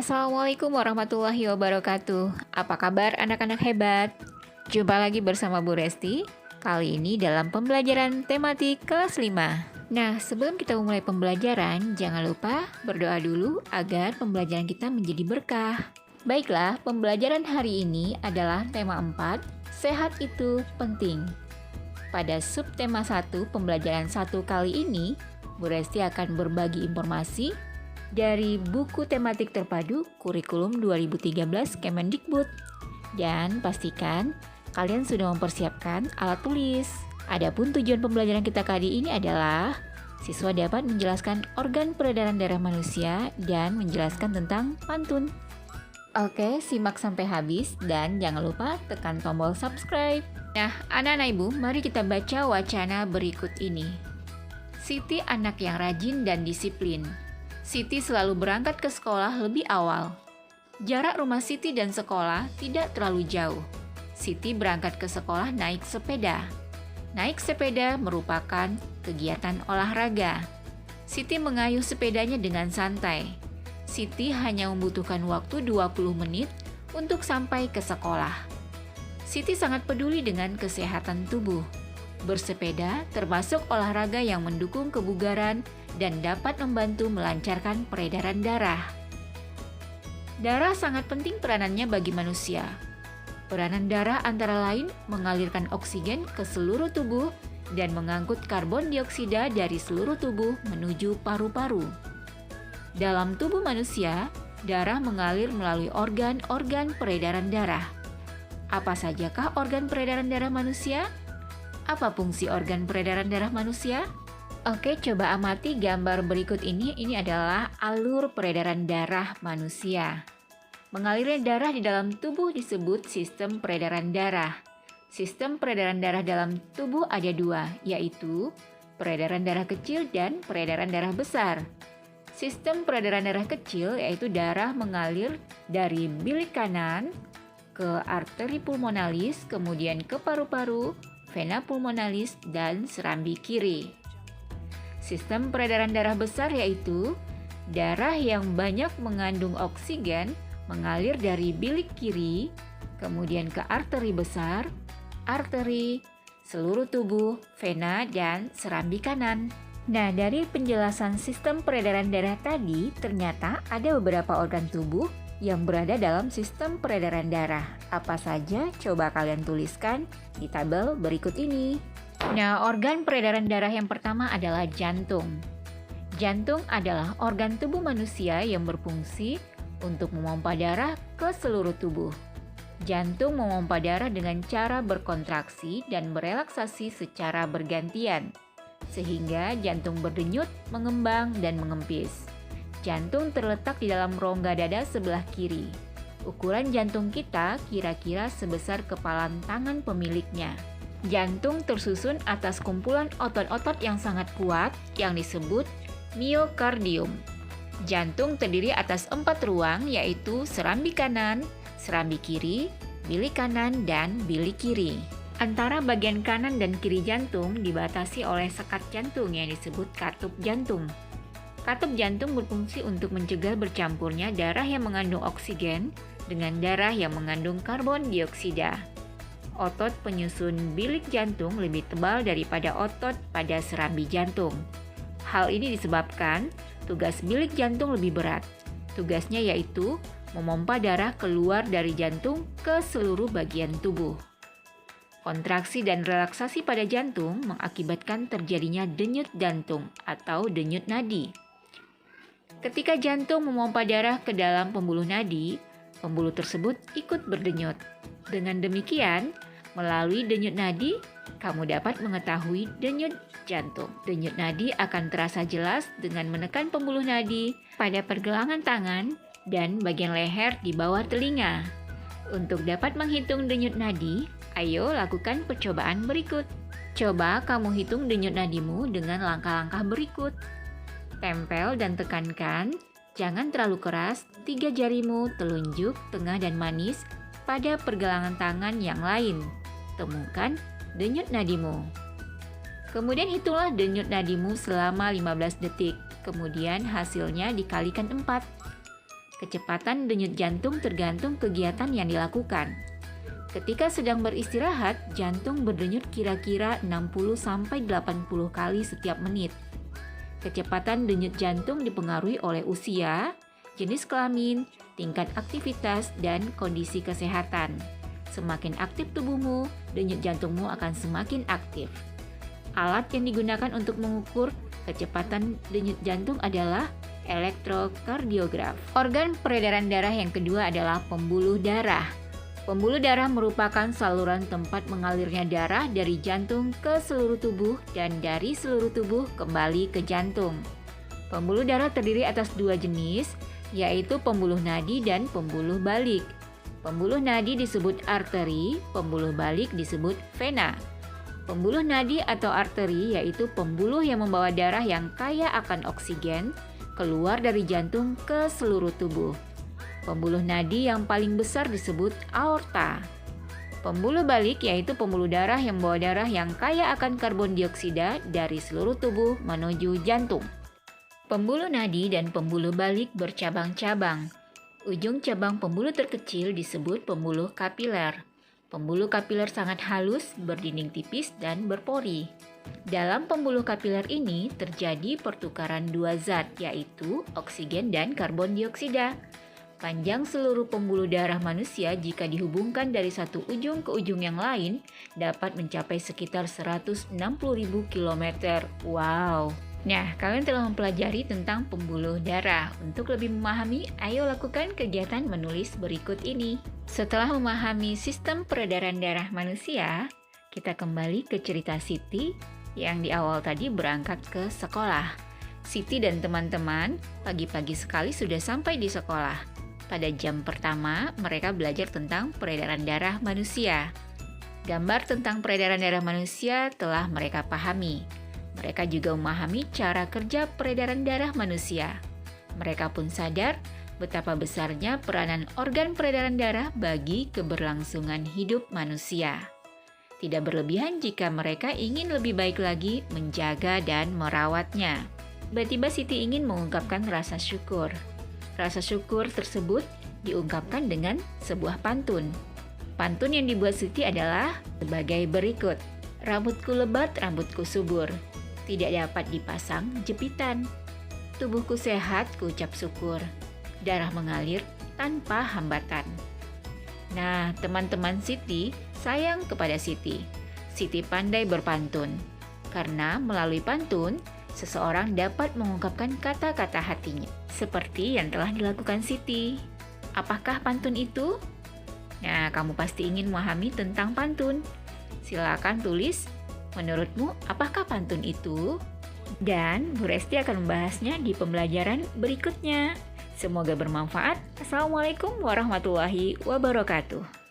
Assalamualaikum warahmatullahi wabarakatuh. Apa kabar anak-anak hebat? Jumpa lagi bersama Bu Resti. Kali ini dalam pembelajaran tematik kelas 5. Nah, sebelum kita memulai pembelajaran, jangan lupa berdoa dulu agar pembelajaran kita menjadi berkah. Baiklah, pembelajaran hari ini adalah tema 4, sehat itu penting. Pada subtema 1 pembelajaran 1 kali ini, Bu Resti akan berbagi informasi dari buku tematik terpadu kurikulum 2013 Kemendikbud. Dan pastikan kalian sudah mempersiapkan alat tulis. Adapun tujuan pembelajaran kita kali ini adalah siswa dapat menjelaskan organ peredaran darah manusia dan menjelaskan tentang pantun. Oke, simak sampai habis dan jangan lupa tekan tombol subscribe. Nah, anak-anak ibu, mari kita baca wacana berikut ini. Siti anak yang rajin dan disiplin. Siti selalu berangkat ke sekolah lebih awal. Jarak rumah Siti dan sekolah tidak terlalu jauh. Siti berangkat ke sekolah naik sepeda. Naik sepeda merupakan kegiatan olahraga. Siti mengayuh sepedanya dengan santai. Siti hanya membutuhkan waktu 20 menit untuk sampai ke sekolah. Siti sangat peduli dengan kesehatan tubuh. Bersepeda termasuk olahraga yang mendukung kebugaran dan dapat membantu melancarkan peredaran darah. Darah sangat penting peranannya bagi manusia. Peranan darah antara lain mengalirkan oksigen ke seluruh tubuh dan mengangkut karbon dioksida dari seluruh tubuh menuju paru-paru. Dalam tubuh manusia, darah mengalir melalui organ-organ peredaran darah. Apa sajakah organ peredaran darah manusia? Apa fungsi organ peredaran darah manusia? Oke, coba amati gambar berikut ini. Ini adalah alur peredaran darah manusia. Mengalirnya darah di dalam tubuh disebut sistem peredaran darah. Sistem peredaran darah dalam tubuh ada dua, yaitu peredaran darah kecil dan peredaran darah besar. Sistem peredaran darah kecil yaitu darah mengalir dari bilik kanan ke arteri pulmonalis, kemudian ke paru-paru, vena pulmonalis, dan serambi kiri. Sistem peredaran darah besar yaitu darah yang banyak mengandung oksigen mengalir dari bilik kiri, kemudian ke arteri besar, arteri, seluruh tubuh, vena, dan serambi kanan. Nah, dari penjelasan sistem peredaran darah tadi, ternyata ada beberapa organ tubuh yang berada dalam sistem peredaran darah. Apa saja? Coba kalian tuliskan di tabel berikut ini. Nah, organ peredaran darah yang pertama adalah jantung. Jantung adalah organ tubuh manusia yang berfungsi untuk memompa darah ke seluruh tubuh. Jantung memompa darah dengan cara berkontraksi dan merelaksasi secara bergantian, sehingga jantung berdenyut, mengembang, dan mengempis. Jantung terletak di dalam rongga dada sebelah kiri. Ukuran jantung kita kira-kira sebesar kepalan tangan pemiliknya. Jantung tersusun atas kumpulan otot-otot yang sangat kuat yang disebut miokardium. Jantung terdiri atas 4 ruang, yaitu serambi kanan, serambi kiri, bilik kanan, dan bilik kiri. Antara bagian kanan dan kiri jantung dibatasi oleh sekat jantung yang disebut katup jantung. Katup jantung berfungsi untuk mencegah bercampurnya darah yang mengandung oksigen dengan darah yang mengandung karbon dioksida. Otot penyusun bilik jantung lebih tebal daripada otot pada serambi jantung. Hal ini disebabkan tugas bilik jantung lebih berat. Tugasnya yaitu memompa darah keluar dari jantung ke seluruh bagian tubuh. Kontraksi dan relaksasi pada jantung mengakibatkan terjadinya denyut jantung atau denyut nadi. Ketika jantung memompa darah ke dalam pembuluh nadi, pembuluh tersebut ikut berdenyut. Dengan demikian, melalui denyut nadi, kamu dapat mengetahui denyut jantung. Denyut nadi akan terasa jelas dengan menekan pembuluh nadi pada pergelangan tangan dan bagian leher di bawah telinga. Untuk dapat menghitung denyut nadi, ayo lakukan percobaan berikut. Coba kamu hitung denyut nadimu dengan langkah-langkah berikut. Tempel dan tekankan, jangan terlalu keras, 3 jarimu, telunjuk, tengah, dan manis pada pergelangan tangan yang lain. Temukan denyut nadimu. Kemudian hitunglah denyut nadimu selama 15 detik. Kemudian hasilnya dikalikan 4. Kecepatan denyut jantung tergantung kegiatan yang dilakukan. Ketika sedang beristirahat, jantung berdenyut kira-kira 60-80 kali setiap menit. Kecepatan denyut jantung dipengaruhi oleh usia, jenis kelamin, tingkat aktivitas, dan kondisi kesehatan. Semakin aktif tubuhmu, denyut jantungmu akan semakin aktif. Alat yang digunakan untuk mengukur kecepatan denyut jantung adalah elektrokardiograf. Organ peredaran darah yang kedua adalah pembuluh darah. Pembuluh darah merupakan saluran tempat mengalirnya darah dari jantung ke seluruh tubuh dan dari seluruh tubuh kembali ke jantung. Pembuluh darah terdiri atas dua jenis, yaitu pembuluh nadi dan pembuluh balik. Pembuluh nadi disebut arteri, pembuluh balik disebut vena. Pembuluh nadi atau arteri yaitu pembuluh yang membawa darah yang kaya akan oksigen keluar dari jantung ke seluruh tubuh. Pembuluh nadi yang paling besar disebut aorta. Pembuluh balik yaitu pembuluh darah yang membawa darah yang kaya akan karbon dioksida dari seluruh tubuh menuju jantung. Pembuluh nadi dan pembuluh balik bercabang-cabang. Ujung cabang pembuluh terkecil disebut pembuluh kapiler. Pembuluh kapiler sangat halus, berdinding tipis, dan berpori. Dalam pembuluh kapiler ini terjadi pertukaran dua zat, yaitu oksigen dan karbon dioksida. Panjang seluruh pembuluh darah manusia jika dihubungkan dari satu ujung ke ujung yang lain dapat mencapai sekitar 160.000 km. Wow! Nah, kalian telah mempelajari tentang pembuluh darah. Untuk lebih memahami, ayo lakukan kegiatan menulis berikut ini. Setelah memahami sistem peredaran darah manusia, kita kembali ke cerita Siti yang di awal tadi berangkat ke sekolah. Siti dan teman-teman pagi-pagi sekali sudah sampai di sekolah. Pada jam pertama, mereka belajar tentang peredaran darah manusia. Gambar tentang peredaran darah manusia telah mereka pahami. Mereka juga memahami cara kerja peredaran darah manusia. Mereka pun sadar betapa besarnya peranan organ peredaran darah bagi keberlangsungan hidup manusia. Tidak berlebihan jika mereka ingin lebih baik lagi menjaga dan merawatnya. Tiba-tiba Siti ingin mengungkapkan rasa syukur. Rasa syukur tersebut diungkapkan dengan sebuah pantun. Pantun yang dibuat Siti adalah sebagai berikut. Rambutku lebat, rambutku subur. Tidak dapat dipasang jepitan. Tubuhku sehat, kuucap syukur. Darah mengalir tanpa hambatan. Nah, teman-teman Siti sayang kepada Siti. Siti pandai berpantun. Karena melalui pantun, seseorang dapat mengungkapkan kata-kata hatinya. Seperti yang telah dilakukan Siti. Apakah pantun itu? Nah, kamu pasti ingin memahami tentang pantun. Silakan tulis, menurutmu apakah pantun itu? Dan Bu Resti akan membahasnya di pembelajaran berikutnya. Semoga bermanfaat. Assalamualaikum warahmatullahi wabarakatuh.